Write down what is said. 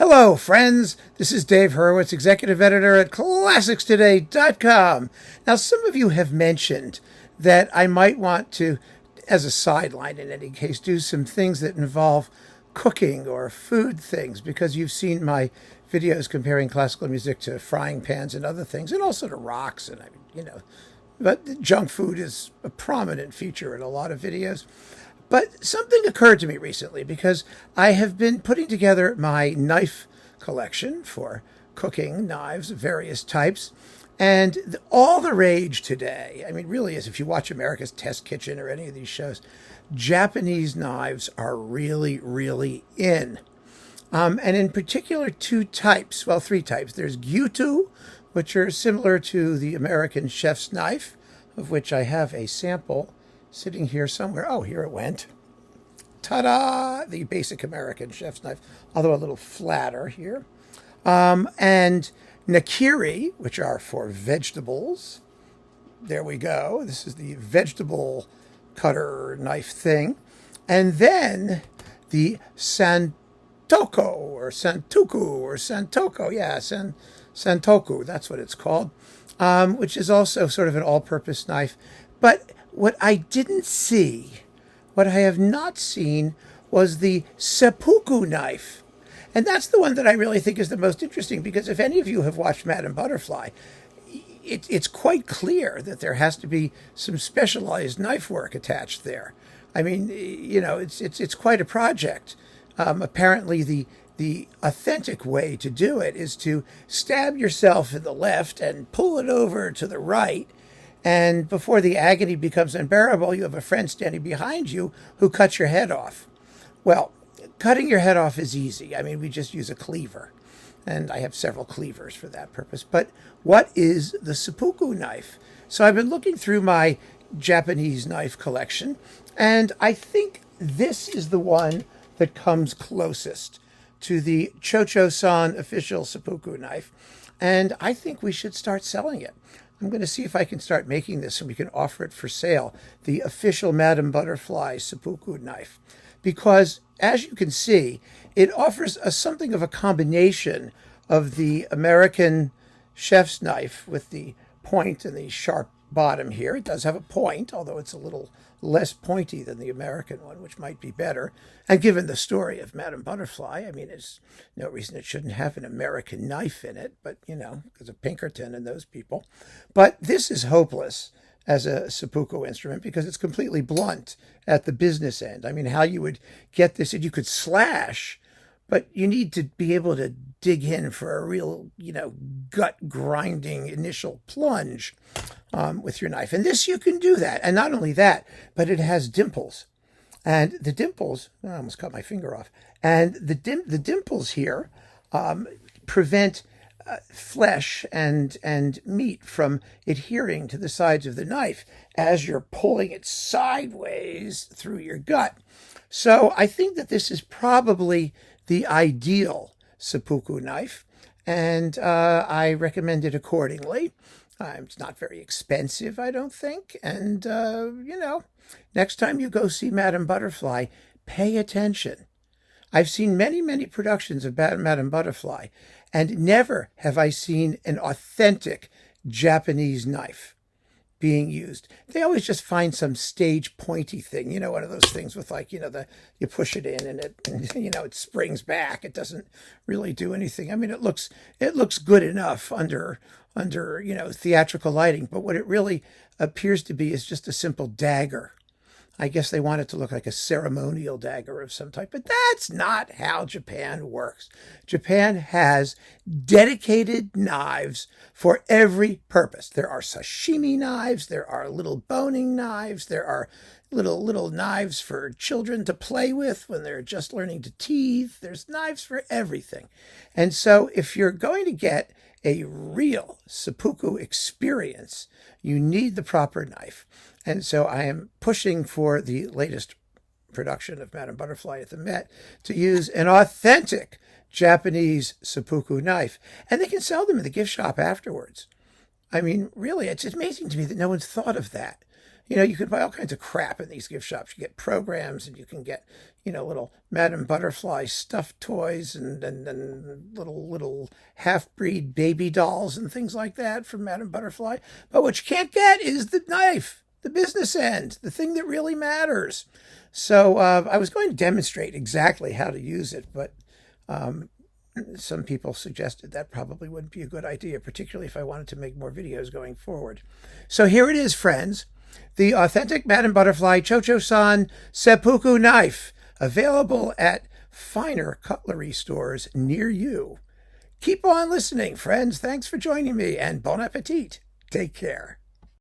Hello, friends. This is Dave Hurwitz, executive editor at ClassicsToday.com. Now, some of you have mentioned that I might want to, as a sideline in any case, do some things that involve cooking or food things, because you've seen my videos comparing classical music to frying pans and other things, and also to rocks. And but junk food is a prominent feature in a lot of videos. But something occurred to me recently because I have been putting together my knife collection for cooking knives of various types. And all the rage today, I mean, really is, if you watch America's Test Kitchen or any of these shows, Japanese knives are really, really in. And in particular, three types. There's gyuto, which are similar to the American chef's knife, of which I have a sample sitting here somewhere. Oh, here it went. Ta-da! The basic American chef's knife, although a little flatter here. And nakiri, which are for vegetables. There we go. This is the vegetable cutter knife thing. And then the santoku, santoku, that's what it's called, which is also sort of an all-purpose knife. But what I have not seen, was the seppuku knife. And that's the one that I really think is the most interesting, because if any of you have watched Madame Butterfly, it's quite clear that there has to be some specialized knife work attached there. I mean, it's quite a project. Apparently, the authentic way to do it is to stab yourself in the left and pull it over to the right. And before the agony becomes unbearable, you have a friend standing behind you who cuts your head off. Well, cutting your head off is easy. I mean, we just use a cleaver. And I have several cleavers for that purpose. But what is the seppuku knife? So I've been looking through my Japanese knife collection, and I think this is the one that comes closest to the Chocho-san official seppuku knife. And I think we should start selling it. I'm going to see if I can start making this and we can offer it for sale, the official Madame Butterfly seppuku knife. Because, as you can see, it offers something of a combination of the American chef's knife with the point and the sharp bottom here. It does have a point, although it's a little less pointy than the American one, which might be better. And given the story of Madame Butterfly, I mean, there's no reason it shouldn't have an American knife in it, but, because of Pinkerton and those people. But this is hopeless as a seppuku instrument because it's completely blunt at the business end. I mean, how you would get this, and you could slash, but you need to be able to dig in for a real, gut-grinding initial plunge with your knife. And this, you can do that. And not only that, but it has dimples. And the dimples, I almost cut my finger off. And the dimples here prevent flesh and meat from adhering to the sides of the knife as you're pulling it sideways through your gut. So I think that this is probably the ideal seppuku knife, and I recommend it accordingly. It's not very expensive, I don't think. And, next time you go see Madame Butterfly, pay attention. I've seen many, many productions of Madame Butterfly, and never have I seen an authentic Japanese knife being used. They always just find some stage pointy thing, one of those things with you push it in and it springs back. It doesn't really do anything. I mean, it looks good enough under theatrical lighting, but what it really appears to be is just a simple dagger. I guess they want it to look like a ceremonial dagger of some type, but that's not how Japan works. Japan has dedicated knives for every purpose. There are sashimi knives, there are little boning knives, there are little knives for children to play with when they're just learning to teeth. There's knives for everything. And so if you're going to get a real seppuku experience, you need the proper knife. And so I am pushing for the latest production of Madame Butterfly at the Met to use an authentic Japanese seppuku knife. And they can sell them in the gift shop afterwards. I mean, really, it's amazing to me that no one's thought of that. You can buy all kinds of crap in these gift shops. You get programs, and you can get, little Madame Butterfly stuffed toys, and little half-breed baby dolls and things like that from Madame Butterfly. But what you can't get is the knife, the business end, the thing that really matters. So I was going to demonstrate exactly how to use it, but some people suggested that probably wouldn't be a good idea, particularly if I wanted to make more videos going forward. So here it is, friends. The authentic Madame Butterfly Cho-Cho-San seppuku knife, available at finer cutlery stores near you. Keep on listening, friends. Thanks for joining me, and bon appetit. Take care.